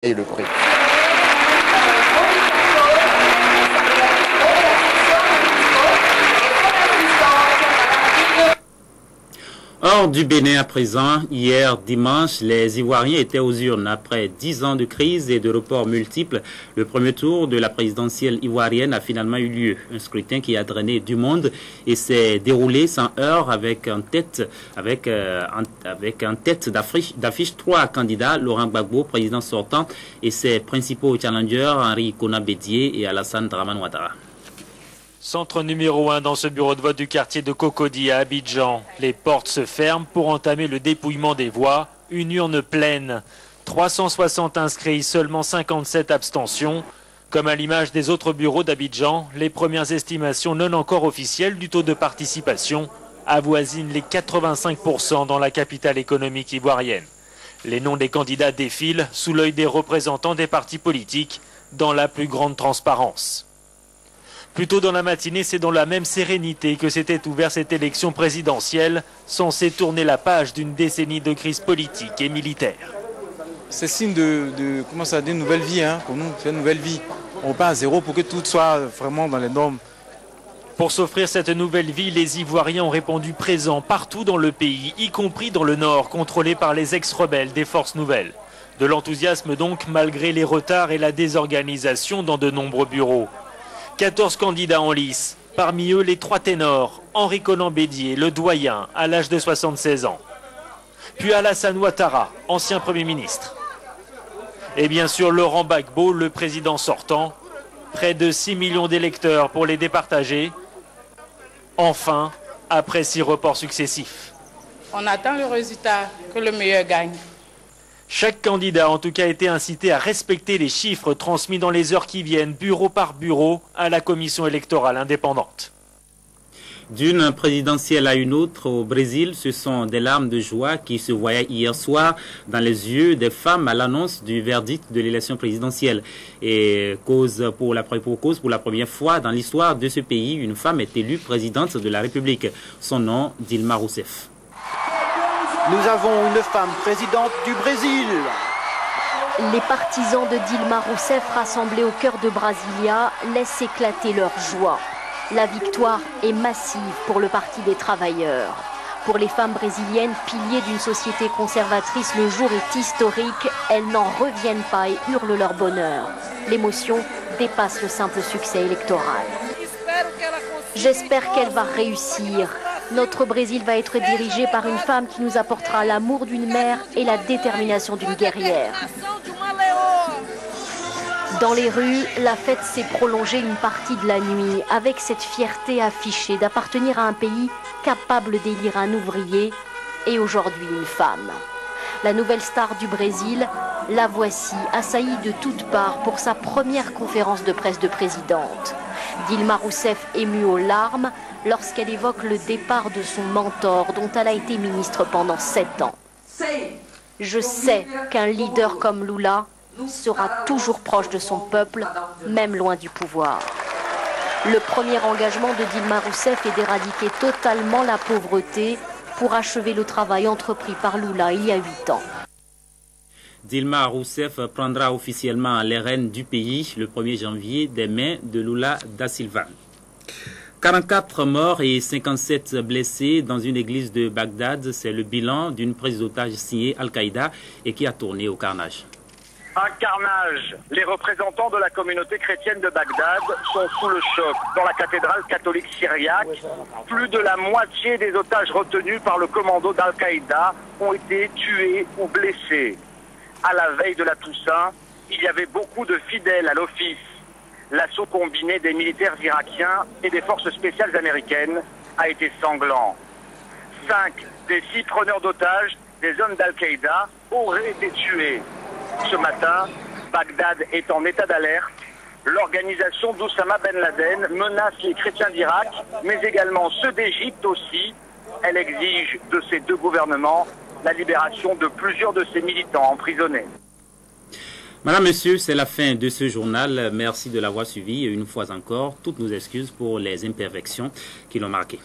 Et le prix. Hors du Bénin à présent, hier dimanche, les Ivoiriens étaient aux urnes. Après 10 ans de crise et de reports multiples, le premier tour de la présidentielle ivoirienne a finalement eu lieu. Un scrutin qui a drainé du monde et s'est déroulé sans heurts avec en tête d'affiche 3 candidats, Laurent Gbagbo, président sortant, et ses principaux challengers, Henri Konan Bédié et Alassane Dramane Ouattara. Centre numéro 1 dans ce bureau de vote du quartier de Cocody à Abidjan. Les portes se ferment pour entamer le dépouillement des voix. Une urne pleine. 360 inscrits, seulement 57 abstentions. Comme à l'image des autres bureaux d'Abidjan, les premières estimations non encore officielles du taux de participation avoisinent les 85% dans la capitale économique ivoirienne. Les noms des candidats défilent sous l'œil des représentants des partis politiques dans la plus grande transparence. Plus tôt dans la matinée, c'est dans la même sérénité que s'était ouverte cette élection présidentielle, censée tourner la page d'une décennie de crise politique et militaire. C'est signe de nouvelle vie, pour nous, c'est une nouvelle vie. On part à zéro pour que tout soit vraiment dans les normes. Pour s'offrir cette nouvelle vie, les Ivoiriens ont répondu présents partout dans le pays, y compris dans le nord, contrôlé par les ex-rebelles des forces nouvelles. De l'enthousiasme donc, malgré les retards et la désorganisation dans de nombreux bureaux. 14 candidats en lice, parmi eux les 3 ténors, Henri Konan Bédié, le doyen, à l'âge de 76 ans. Puis Alassane Ouattara, ancien Premier ministre. Et bien sûr Laurent Gbagbo, le président sortant. Près de 6 millions d'électeurs pour les départager. Enfin, après 6 reports successifs. On attend le résultat, que le meilleur gagne. Chaque candidat a en tout cas été incité à respecter les chiffres transmis dans les heures qui viennent, bureau par bureau, à la commission électorale indépendante. D'une présidentielle à une autre au Brésil, ce sont des larmes de joie qui se voyaient hier soir dans les yeux des femmes à l'annonce du verdict de l'élection présidentielle. Et pour la première fois dans l'histoire de ce pays, une femme est élue présidente de la République. Son nom, Dilma Rousseff. Nous avons une femme présidente du Brésil. Les partisans de Dilma Rousseff rassemblés au cœur de Brasilia laissent éclater leur joie. La victoire est massive pour le Parti des travailleurs. Pour les femmes brésiliennes, piliers d'une société conservatrice, le jour est historique. Elles n'en reviennent pas et hurlent leur bonheur. L'émotion dépasse le simple succès électoral. J'espère qu'elle va réussir. Notre Brésil va être dirigé par une femme qui nous apportera l'amour d'une mère et la détermination d'une guerrière. Dans les rues, la fête s'est prolongée une partie de la nuit, avec cette fierté affichée d'appartenir à un pays capable d'élire un ouvrier et aujourd'hui une femme. La nouvelle star du Brésil, la voici, assaillie de toutes parts pour sa première conférence de presse de présidente. Dilma Rousseff émue aux larmes lorsqu'elle évoque le départ de son mentor dont elle a été ministre pendant 7 ans. Je sais qu'un leader comme Lula sera toujours proche de son peuple, même loin du pouvoir. Le premier engagement de Dilma Rousseff est d'éradiquer totalement la pauvreté pour achever le travail entrepris par Lula il y a 8 ans. Dilma Rousseff prendra officiellement les rênes du pays le 1er janvier des mains de Lula da Silva. 44 morts et 57 blessés dans une église de Bagdad, c'est le bilan d'une prise d'otage signée Al-Qaïda et qui a tourné au carnage. Un carnage. Les représentants de la communauté chrétienne de Bagdad sont sous le choc. Dans la cathédrale catholique syriaque, plus de la moitié des otages retenus par le commando d'Al-Qaïda ont été tués ou blessés. À la veille de la Toussaint, il y avait beaucoup de fidèles à l'office. L'assaut combiné des militaires irakiens et des forces spéciales américaines a été sanglant. 5 des 6 preneurs d'otages, des hommes d'Al-Qaïda, auraient été tués. Ce matin, Bagdad est en état d'alerte. L'organisation d'Oussama Ben Laden menace les chrétiens d'Irak, mais également ceux d'Égypte aussi. Elle exige de ces 2 gouvernements la libération de plusieurs de ses militants emprisonnés. Madame, Monsieur, c'est la fin de ce journal. Merci de l'avoir suivi et une fois encore, toutes nos excuses pour les imperfections qui l'ont marqué.